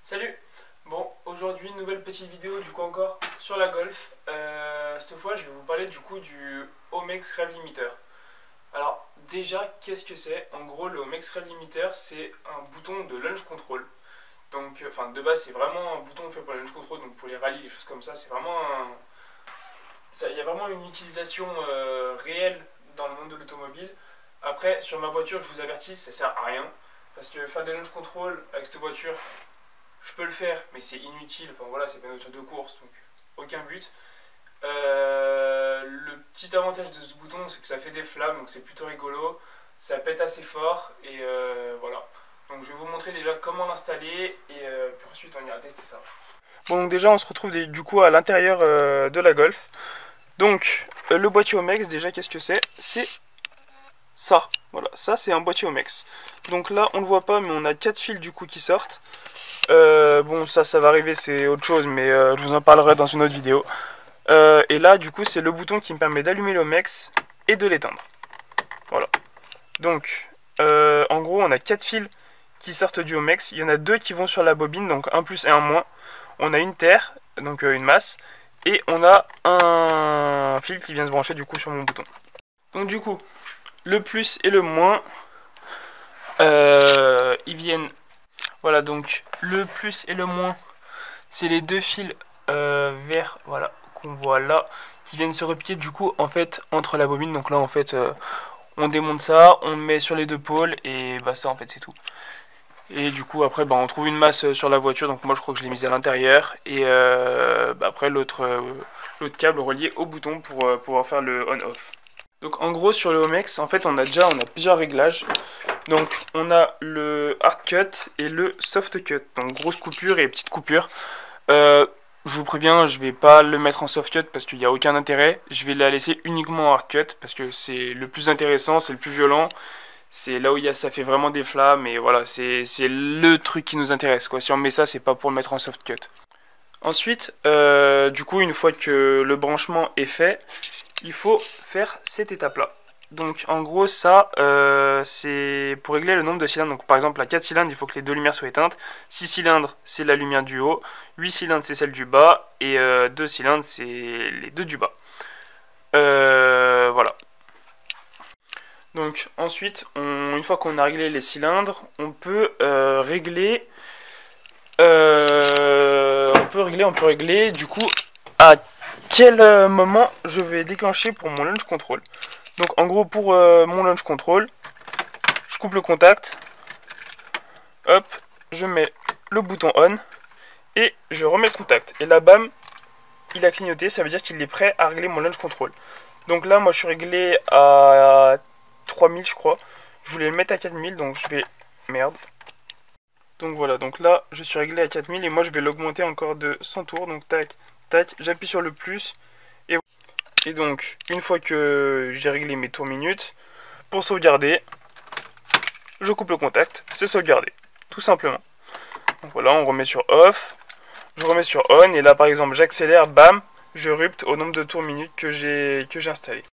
Salut. Bon, aujourd'hui nouvelle petite vidéo du coup encore sur la Golf. Cette fois je vais vous parler du coup du Homex Rev Limiter. Alors déjà qu'est-ce que c'est? En gros le Homex Rev Limiter c'est un bouton de launch control. Donc enfin de base c'est vraiment un bouton fait pour le launch control, donc pour les rallyes, les choses comme ça, c'est vraiment il y a vraiment une utilisation réelle dans le monde de l'automobile. Après sur ma voiture je vous avertis ça sert à rien. Parce que faire des launch control avec cette voiture, je peux le faire, mais c'est inutile. Enfin voilà, c'est pas une voiture de course, donc aucun but. Le petit avantage de ce bouton, c'est que ça fait des flammes, donc c'est plutôt rigolo. Ça pète assez fort, et voilà. Donc je vais vous montrer déjà comment l'installer, et puis ensuite on ira tester ça. Bon, donc déjà on se retrouve du coup à l'intérieur de la Golf. Donc le boîtier Homex, déjà qu'est-ce que c'est? C'est ça. Voilà, ça c'est un boîtier Homex. Donc là on le voit pas, mais on a 4 fils du coup qui sortent. Bon ça va arriver, c'est autre chose, mais je vous en parlerai dans une autre vidéo. Et là du coup c'est le bouton qui me permet d'allumer l'Homex et de l'éteindre. Voilà. Donc en gros on a 4 fils qui sortent du Homex. Il y en a 2 qui vont sur la bobine, donc un plus et un moins. On a une terre, donc une masse, et on a un fil qui vient se brancher du coup sur mon bouton. Donc du coup le plus et le moins ils viennent. Voilà, donc le plus et le moins, c'est les deux fils verts, voilà, qu'on voit là, qui viennent se replier du coup en fait entre la bobine. Donc là en fait on démonte ça, on le met sur les deux pôles et basta, en fait c'est tout. Et du coup après on trouve une masse sur la voiture, donc moi je crois que je l'ai mise à l'intérieur. Et après l'autre câble relié au bouton pour pouvoir faire le on-off. Donc en gros sur le Homex, en fait on a plusieurs réglages. Donc on a le hard cut et le soft cut, donc grosse coupure et petite coupure. Je vous préviens, je vais pas le mettre en soft cut parce qu'il n'y a aucun intérêt. Je vais la laisser uniquement en hard cut parce que c'est le plus intéressant, c'est le plus violent. C'est là où ça fait vraiment des flammes et voilà, c'est le truc qui nous intéresse, quoi. Si on met ça, c'est pas pour le mettre en soft cut. Ensuite, du coup, une fois que le branchement est fait, il faut faire cette étape-là. Donc en gros ça c'est pour régler le nombre de cylindres. Donc par exemple à 4 cylindres il faut que les deux lumières soient éteintes, 6 cylindres c'est la lumière du haut, 8 cylindres c'est celle du bas, et 2 cylindres c'est les deux du bas. Voilà. Donc ensuite une fois qu'on a réglé les cylindres, on peut régler du coup à quel moment je vais déclencher pour mon launch control. Donc en gros pour mon launch control, je coupe le contact, hop, je mets le bouton on et je remets le contact. Et là bam, il a clignoté, ça veut dire qu'il est prêt à régler mon launch control. Donc là moi je suis réglé à 3000 je crois. Je voulais le mettre à 4000, donc je vais... Merde. Donc voilà, donc là je suis réglé à 4000 et moi je vais l'augmenter encore de 100 tours. Donc tac, tac, j'appuie sur le plus. Et donc, une fois que j'ai réglé mes tours minutes, pour sauvegarder, je coupe le contact, c'est sauvegardé, tout simplement. Donc voilà, on remet sur off, je remets sur on, et là par exemple j'accélère, bam, je rupte au nombre de tours minutes que j'ai installé.